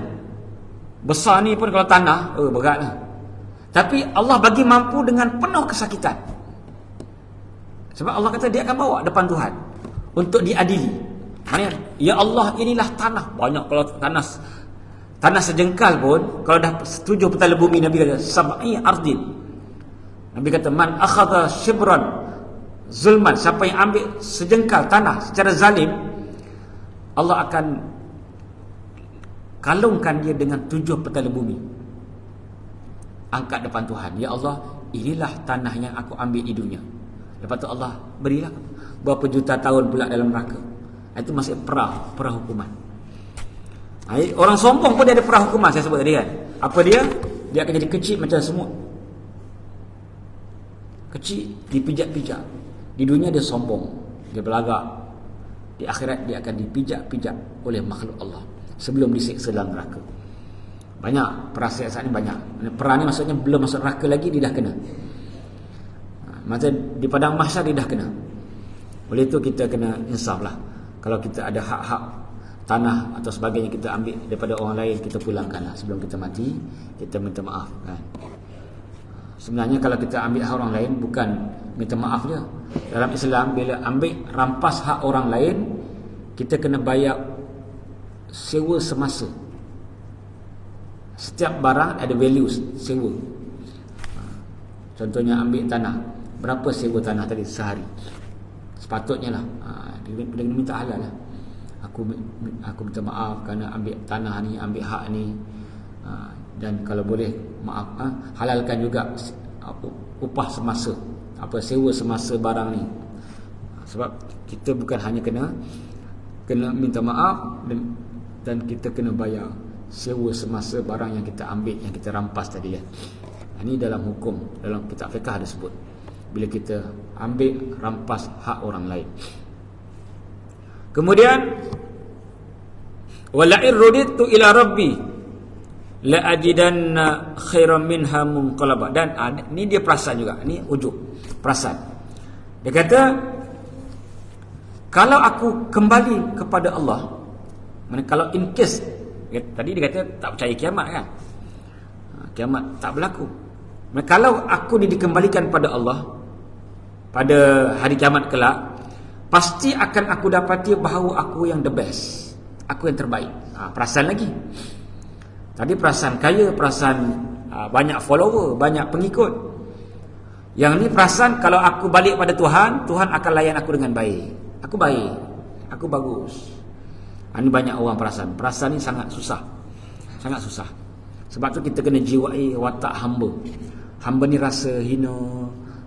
A: Besar ni pun kalau tanah, beratlah. Tapi Allah bagi mampu dengan penuh kesakitan. Sebab Allah kata dia akan bawa depan Tuhan untuk diadili. Maksudnya, ya Allah, inilah tanah. Banyak kalau tanah sejengkal pun, kalau dah 7 petala bumi, Nabi kata sab'i ardin. Nabi kata man akhadha shibran zulman, siapa yang ambil sejengkal tanah secara zalim, Allah akan kalungkan dia dengan 7 petala bumi. Angkat depan Tuhan. Ya Allah, inilah tanah yang aku ambil di dunia. Lepas tu Allah berilah berapa juta tahun pula dalam neraka. Itu masih perah hukuman. Orang sombong pun dia ada perah hukuman, saya sebut tadi kan. Apa dia? Dia akan jadi kecil macam semut. Kecil, dipijak-pijak. Di dunia dia sombong, dia berlagak. Di akhirat dia akan dipijak-pijak oleh makhluk Allah sebelum disiksa dalam neraka. Banyak perasiksaan ni, banyak. Perang ni maksudnya belum masuk neraka lagi dia dah kena. Maksudnya di padang mahsyar dia dah kena. Oleh itu kita kena insaf lah. Kalau kita ada hak-hak tanah atau sebagainya, kita ambil daripada orang lain, kita pulangkanlah sebelum kita mati, kita minta maaf kan. Sebenarnya kalau kita ambil hak orang lain, bukan minta maaf je. Dalam Islam, bila ambil rampas hak orang lain, kita kena bayar sewa semasa. Setiap barang ada values sewa. Contohnya ambil tanah, berapa sewa tanah tadi sehari? Sepatutnya lah dia kena minta halal lah. Aku minta maaf kerana ambil tanah ni, ambil hak ni, dan kalau boleh maaf, halalkan juga upah semasa, sewa semasa barang ni. Sebab kita bukan hanya kena minta maaf, dan kita kena bayar sewa semasa barang yang kita ambil, yang kita rampas tadi kan. Ini dalam hukum, dalam kitab fiqh ada sebut, bila kita ambil rampas hak orang lain. Kemudian wala'ir ruditu ila rabbi la ajidanna khairan minha munqalaba. Dan ni dia perasan juga, ni ujub perasan. Dia kata, kalau aku kembali kepada Allah, kalau in case, tadi dia kata tak percaya kiamat kan, kiamat tak berlaku. Kalau aku dikembalikan pada Allah pada hari kiamat kelak, pasti akan aku dapati bahawa aku yang the best, aku yang terbaik. Perasan lagi. Tadi perasan kaya, perasan banyak follower, banyak pengikut. Yang ni perasan kalau aku balik pada Tuhan, Tuhan akan layan aku dengan baik. Aku baik, aku bagus. Ini banyak orang perasan. Perasan ni sangat susah, sangat susah. Sebab tu kita kena jiwai watak hamba. Hamba ni rasa hina,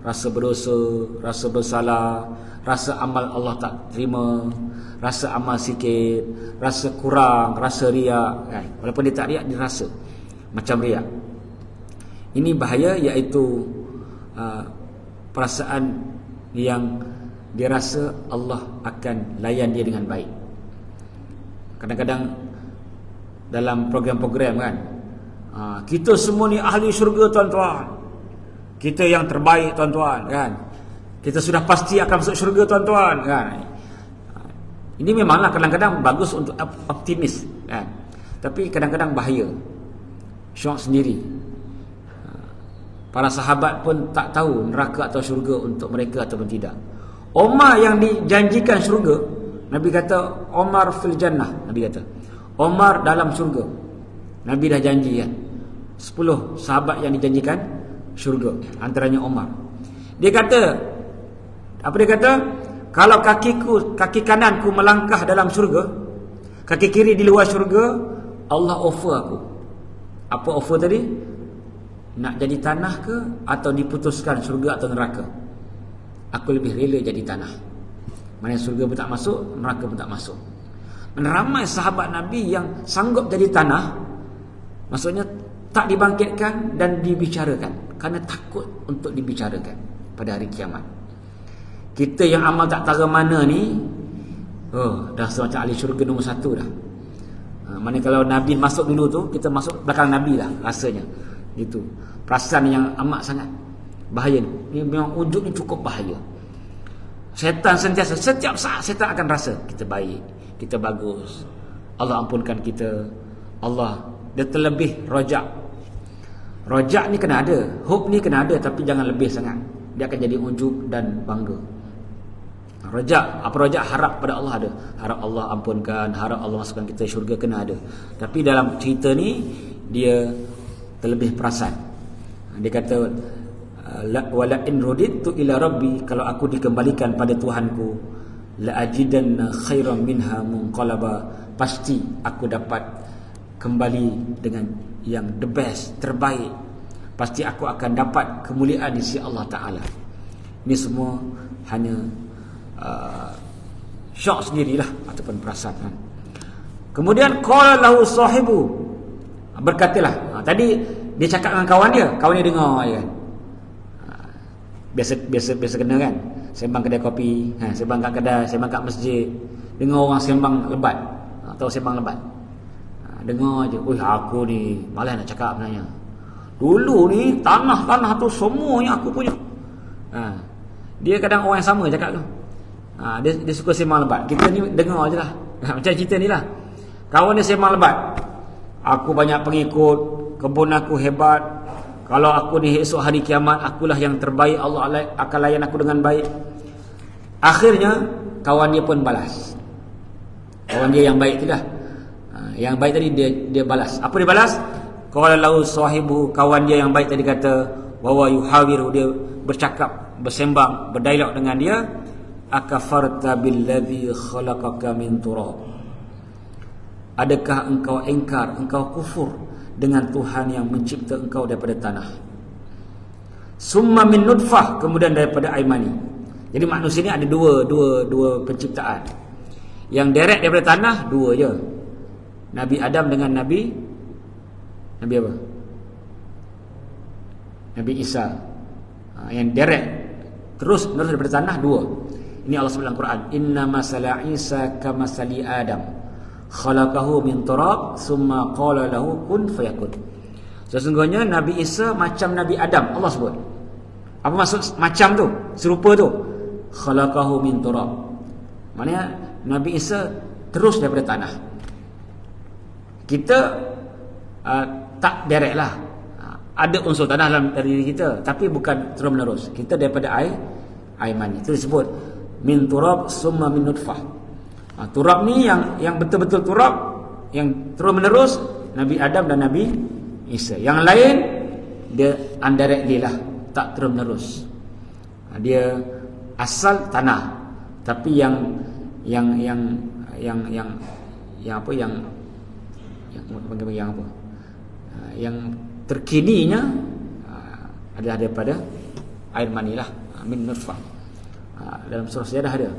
A: rasa berdosa, rasa bersalah, rasa amal Allah tak terima, rasa amal sikit, rasa kurang, rasa riak kan? Walaupun dia tak riak, dia rasa macam riak. Ini bahaya, iaitu perasaan yang dia rasa Allah akan layan dia dengan baik. Kadang-kadang dalam program-program kan, kita semua ni ahli syurga tuan-tuan, kita yang terbaik tuan-tuan kan, kita sudah pasti akan masuk syurga tuan-tuan kan. Ini memanglah kadang-kadang bagus untuk optimis kan, tapi kadang-kadang bahaya, syok sendiri. Para sahabat pun tak tahu neraka atau syurga untuk mereka ataupun tidak. Omar yang dijanjikan syurga, Nabi kata Omar fil jannah. Nabi kata Omar dalam syurga. Nabi dah janji kan, 10 sahabat yang dijanjikan syurga, antaranya Omar. Dia kata, apa dia kata? Kalau kaki kananku melangkah dalam syurga, kaki kiri di luar syurga, Allah offer aku. Apa offer tadi? Nak jadi tanah ke atau diputuskan syurga atau neraka? Aku lebih rela jadi tanah. Mana syurga pun tak masuk, neraka pun tak masuk. Ramai sahabat Nabi yang sanggup jadi tanah, maksudnya tak dibangkitkan dan dibicarakan, kerana takut untuk dibicarakan pada hari kiamat. Kita yang amal tak tahu mana ni, dah semacam ahli syurga nombor 1 dah. Mana kalau Nabi masuk dulu tu, kita masuk belakang Nabi lah rasanya. Itu perasaan yang amat sangat bahaya. Ni memang wujud ni cukup bahaya. Syaitan sentiasa, setiap saat syaitan akan rasa kita baik, kita bagus, Allah ampunkan kita, Allah. Dia terlebih rojak. Rojak ni kena ada, hope ni kena ada, tapi jangan lebih sangat. Dia akan jadi ujub dan bangga. Rojak, apa rojak? Harap pada Allah ada, harap Allah ampunkan, harap Allah masukkan kita syurga, kena ada. Tapi dalam cerita ni dia terlebih perasan. Dia kata wala in ruditu ila rabbi, kalau aku dikembalikan pada Tuhanku, la ajidanna khairan minha munqalaba, pasti aku dapat kembali dengan yang the best, terbaik. Pasti aku akan dapat kemuliaan di sisi Allah Ta'ala. Ini semua hanya syok sendirilah ataupun perasaan. Kemudian qala lahu sahibu, berkatalah, tadi dia cakap dengan kawan dia dengar je kan. Biasa kena kan, sembang kedai kopi, sembang kat kedai, sembang kat masjid, dengar orang sembang lebat atau sembang lebat, dengar je, aku ni malas nak cakap sebenarnya. Dulu ni tanah tu semuanya aku punya. Dia kadang orang yang sama cakap tu. Dia suka sembang lebat. Kita ni dengar je lah. Macam cerita ni lah. Kawan dia sembang lebat. Aku banyak pengikut, kebun aku hebat. Kalau aku ni esok hari kiamat, akulah yang terbaik, Allah akan layan aku dengan baik. Akhirnya kawan dia pun balas. Kawan dia yang baik tu dah. Yang baik tadi dia balas. Apa dia balas? Qala lahu sahibu, kawan dia yang baik tadi kata, wa yuhawiru, dia bercakap, bersembang, berdialog dengan dia, akafarta billadzi khalaqaka min turab. Adakah engkau ingkar, engkau kufur dengan Tuhan yang mencipta engkau daripada tanah? Summa min nutfah, kemudian daripada air mani. Jadi manusia ni ada dua penciptaan. Yang direct daripada tanah dua je. Nabi Adam dengan Nabi apa? Nabi Isa. Yang direct terus menerus daripada tanah dua. Ini Allah sebut dalam Quran, inna masala Isa kamasali Adam, khalaqahu min turab summa qala lahu kun fayakun. Sesungguhnya Nabi Isa macam Nabi Adam, Allah sebut. Apa maksud macam tu? Serupa tu. Khalaqahu min turab. Maknanya Nabi Isa terus daripada tanah. Kita tak direct lah. Ada unsur tanah dalam diri kita, tapi bukan terus menerus. Kita daripada air mani. Itu disebut min turab summa min nutfah. Turab ni yang betul-betul turab, yang terus menerus Nabi Adam dan Nabi Isa. Yang lain dia indirectly lah, tak terus menerus. Dia asal tanah, tapi yang terkininya adalah daripada air mani lah, min nutfah. Dalam surah Sejadah ada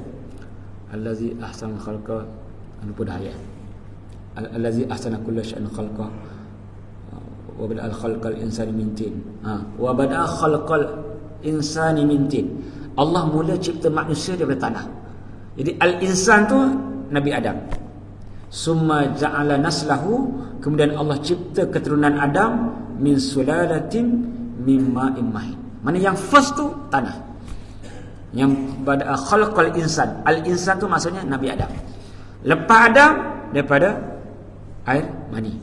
A: allazi ahsana khalqa, lupa dah ayat, allazi ahsana kulla syai'in khalqa wa bada'a khalqal insani min tin. Wa bada'a khalqal insani min tin. Allah mula cipta manusia daripada tanah. Jadi al-insan tu Nabi Adam. Summa ja'ala naslahu, kemudian Allah cipta keturunan Adam min sulalatin min ma'in mahin. Mana yang first tu tanah. Yang pada khalqal insan, al-insan tu maksudnya Nabi Adam. Lepas Adam daripada air mani.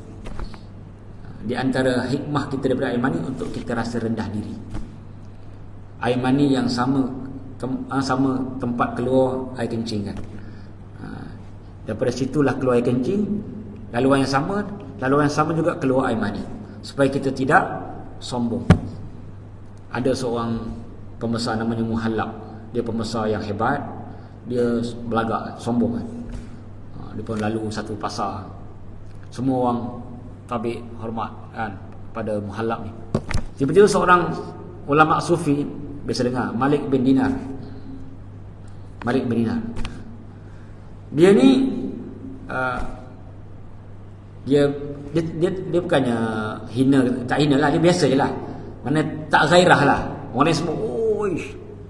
A: Di antara hikmah kita daripada air mani untuk kita rasa rendah diri. Air mani yang sama tempat keluar air kencing kan. Daripada situlah keluar air kencing, laluan yang sama juga keluar air mani. Supaya kita tidak sombong. Ada seorang pembesar namanya Muhallab. Dia pembesar yang hebat. Dia belagak, sombong kan. Dia pun lalu satu pasar, semua orang tabik hormat kan pada Muhallab ni. Tiba-tiba seorang ulama sufi, biasa dengar, Malik bin Dinar. Dia ni dia bukannya hina, tak hina lah, dia biasa je lah. Mana tak gairah lah. Orang semua,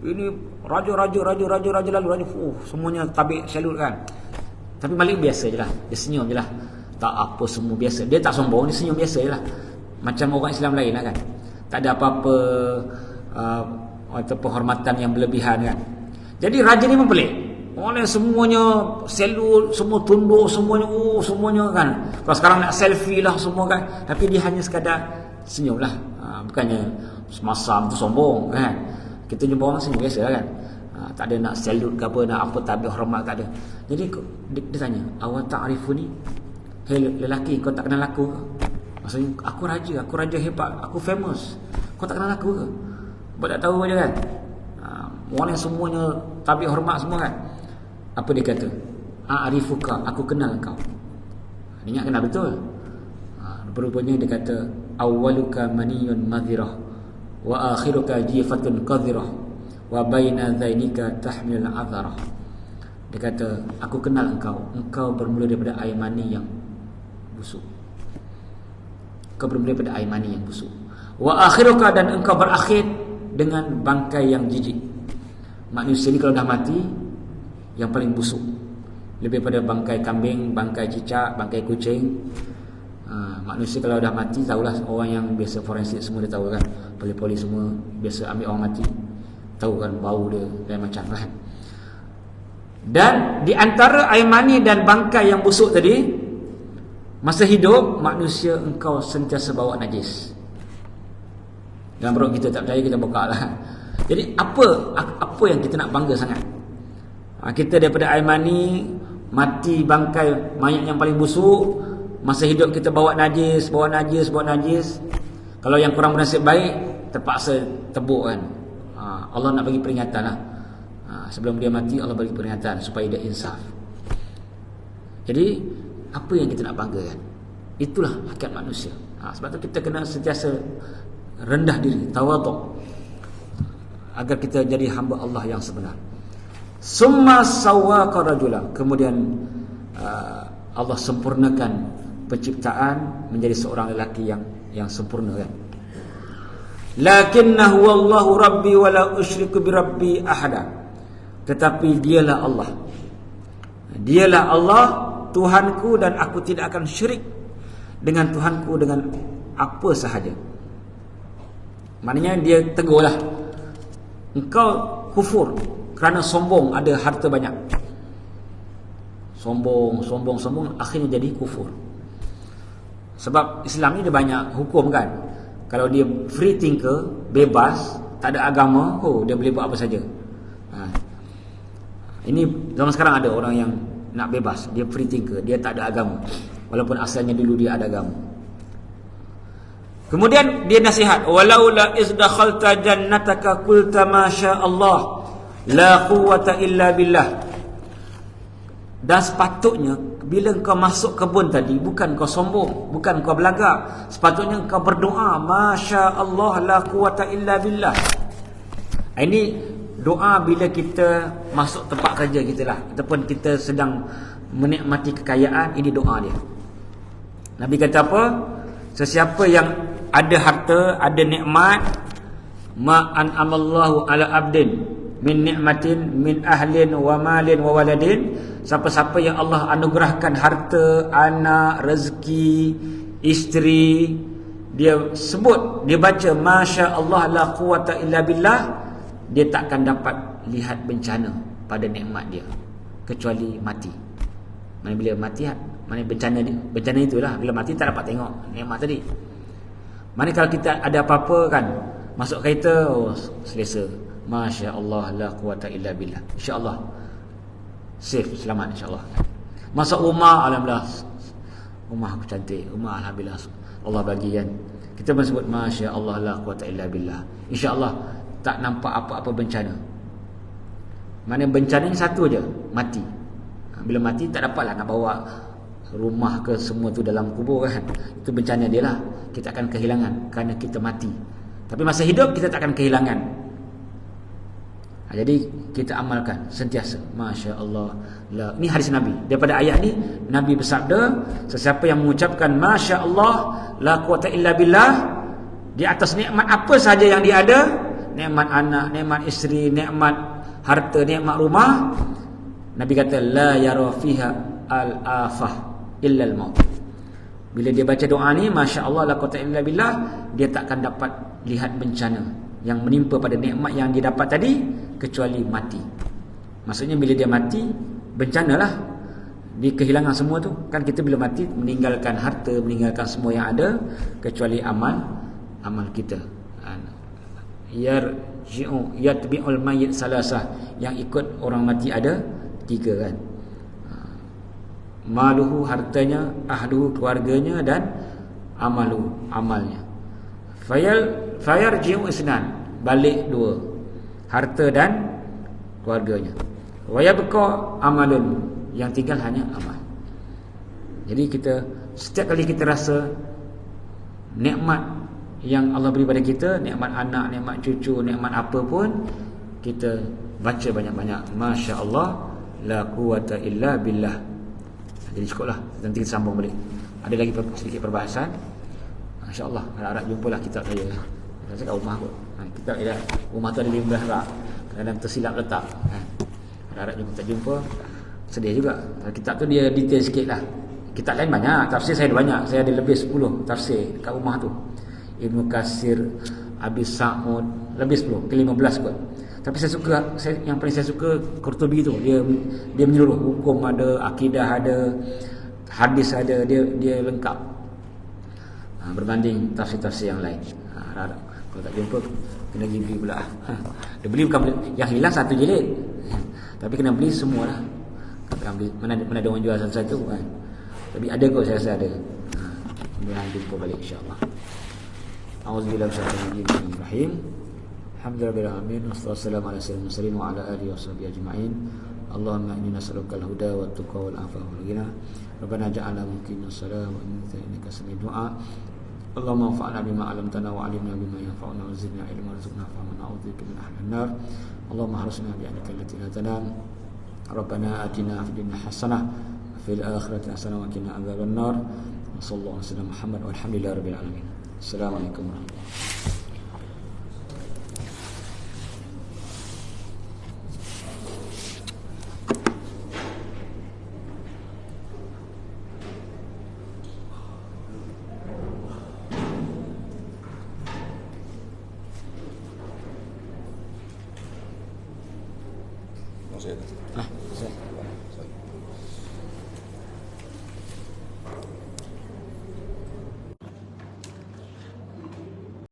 A: ini raja lalu, semuanya tabik salut kan. Tapi Malik biasa je lah, dia senyum je lah. Tak apa, semua biasa. Dia tak sombong, dia senyum biasa je lah. Macam orang Islam lain lah kan. Tak ada apa-apa penghormatan yang berlebihan kan. Jadi raja ni pun pelik. Orang semuanya salut, semua tunduk, semuanya kan. Kalau sekarang nak selfie lah semua kan. Tapi dia hanya sekadar senyum lah. Bukannya semasam tu sombong kan. Kita jumpa orang senyum biasa lah kan. Tak ada nak salut ke apa, nak apa, tabik hormat, tak ada. Jadi dia tanya, awak ta'rifuni? Hei lelaki, kau tak kenal aku ke? Maksudnya aku raja hebat, aku famous. Kau tak kenal aku ke? Kau tak tahu je kan. Orang yang semuanya tabik hormat semua kan. Apa dia kata? A'rifuka, aku kenal kau. Dia ingat kenal betul. Berupanya dia kata, awwaluka maniyun madhirah wa akhiruka jifatun qadhirah wa baina dhainika tahmil adharah. Dia kata, aku kenal engkau bermula daripada air mani yang busuk. Wa akhiruka, dan engkau berakhir dengan bangkai yang jijik. Manusia ni kalau dah mati, yang paling busuk, lebih pada bangkai kambing, bangkai cicak, bangkai kucing. Manusia kalau dah mati, tahulah orang yang biasa forensik semua dia tahu kan. Poli-poli semua biasa ambil orang mati, tahu kan bau dia lain macam kan. Dan di antara air mani dan bangkai yang busuk tadi, masa hidup manusia engkau sentiasa bawa najis. Dalam perut kita tak percaya, kita buka lah. Jadi apa yang kita nak bangga sangat? Kita daripada air mani, mati bangkai mayat yang paling busuk, masa hidup kita bawa najis. Kalau yang kurang bernasib baik, terpaksa tebuk kan. Allah nak bagi peringatan lah. Sebelum dia mati, Allah bagi peringatan supaya dia insaf. Jadi apa yang kita nak banggakan? Itulah hakikat manusia. Sebab tu kita kena sentiasa rendah diri, tawaduk, agar kita jadi hamba Allah yang sebenar. Summa sawwaqa rajula, kemudian Allah sempurnakan penciptaan menjadi seorang lelaki yang sempurna kan. Lakinnahu wallahu rabbi wa la usyriku bi rabbi ahada. Tetapi dialah Allah Tuhanku, dan aku tidak akan syirik dengan Tuhanku dengan apa sahaja. Maknanya dia tegurlah, engkau kufur kerana sombong, ada harta banyak. Sombong, akhirnya jadi kufur. Sebab Islam ni dia banyak hukum kan. Kalau dia free thinker, bebas, tak ada agama, dia boleh buat apa saja. Ini zaman sekarang ada orang yang nak bebas, dia free thinker, dia tak ada agama, walaupun asalnya dulu dia ada agama. Kemudian dia nasihat, walaula izdakhalta jannataka qulta ma sya Allah la quwwata illa billah. Dan sepatutnya bila kau masuk kebun tadi, bukan kau sombong, bukan kau belagak, sepatutnya kau berdoa, masya Allah la quwwata illa billah. Ini doa bila kita masuk tempat kerja kita lah, ataupun kita sedang menikmati kekayaan, ini doa dia. Nabi kata apa? Sesiapa yang ada harta, ada nikmat, ma an'amallahu ala abdin min nikmatin min ahlin wa malin wa waladin, siapa-siapa yang Allah anugerahkan harta, anak, rezeki, isteri, dia sebut, dia baca masya Allah la quwwata illa billah, dia takkan dapat lihat bencana pada nikmat dia kecuali mati. Mana bila mati, mana bencana dia, bencana itulah bila mati tak dapat tengok nikmat tadi. Mana kalau kita ada apa-apa kan, masuk kereta, selesa, masya Allah la quwwata illa billah, insya-Allah safe, selamat insya-Allah. Masuk rumah, alhamdulillah rumah aku cantik, rumah alhamdulillah Allah bagi kan, kita pun sebut masya Allah la quwwata illa billah, insya-Allah tak nampak apa-apa bencana. Mana bencana ni satu je, mati. Bila mati tak dapatlah nak bawa rumah ke semua tu dalam kubur kan. Itu bencana dia lah. Kita akan kehilangan kerana kita mati. Tapi masa hidup kita tak akan kehilangan. Jadi kita amalkan sentiasa masya Allah la. Ini hadis Nabi. Daripada ayat ni Nabi bersabda, sesiapa yang mengucapkan masya Allah la quwwata illa billah di atas nikmat apa sahaja yang dia ada, nikmat anak, nikmat isteri, nikmat harta, nikmat rumah, Nabi kata la yara fiha al-afah illa al-maut. Bila dia baca doa ni masya Allah la quwwata illa billah, dia takkan dapat lihat bencana yang menimpa pada nikmat yang dia dapat tadi kecuali mati. Maksudnya bila dia mati, bencanalah, dia kehilangan semua tu kan. Kita bila mati meninggalkan harta, meninggalkan semua yang ada kecuali amal kita. Yatbi'ul mayyit salasah, yang ikut orang mati ada 3 kan. Maluhu, hartanya, ahluhu, keluarganya, dan amaluhu, amalnya. Fayarji'u isnan, balik 2, harta dan keluarganya. Wa yabqa amalun, yang tinggal hanya amal. Jadi kita setiap kali kita rasa nikmat yang Allah beri pada kita, nikmat anak, nikmat cucu, nikmat apa pun, kita baca banyak-banyak masya Allah la quwwata illa billah. Jadi cukuplah, nanti kita sambung balik. Ada lagi sedikit perbahasan, insya-Allah harap jumpalah kitab saya. Saya kat rumah kot. Kitab dia rumah tu ada 15 rak, kadang tersilap letak. Harap jumpa. Sedih juga. Kitab tu dia detail sikit lah. Kitab lain banyak, tafsir saya ada banyak. Saya ada lebih 10 tafsir kat rumah tu. Ibnu Katsir, Abi Sa'ud, lebih 10, ke 15 kot. Tapi yang paling saya suka Qurtubi tu, dia menyeluruh, hukum ada, akidah ada, hadis ada, dia lengkap. Berbanding tafsir-tafsir yang lain. Kalau tak jumpa kena beli pula. Dia beli bukan yang hilang satu jilid. Tapi kena beli semualah. Mana ada orang jual satu-satu kan. Tapi ada kot, saya rasa ada. Kemudian jumpa balik insya-Allah. Auzubillahi minasyaitonir rajim. Alhamdulillahirabbil alamin. Wassalamu ala sayyidil mursalin wa ala alihi washabihi ajma'in. Allahumma inni nas'aluka al-huda wat tuqa wal afafa wal ghina. Rabbana ja'alna muqimas shalah wa innaka innaka sami'ud du'a. Allahumma anfa'na bima 'allamtana wa 'allimna bima yanfa'una wa zidna ilman warzuqna fahman na'udzubika min ahli an-nar. Allahumma harsna bi'adika allati la tanam. Rabbana atina fid dunya hasanah wa fil akhirati hasanah wa qina adzaban nar. Sallallahu alaihi wasallam Muhammad walhamdulillahi rabbil alamin. Assalamualaikum warahmatullahi wabarakatuh.
B: Masih ada.
A: Saya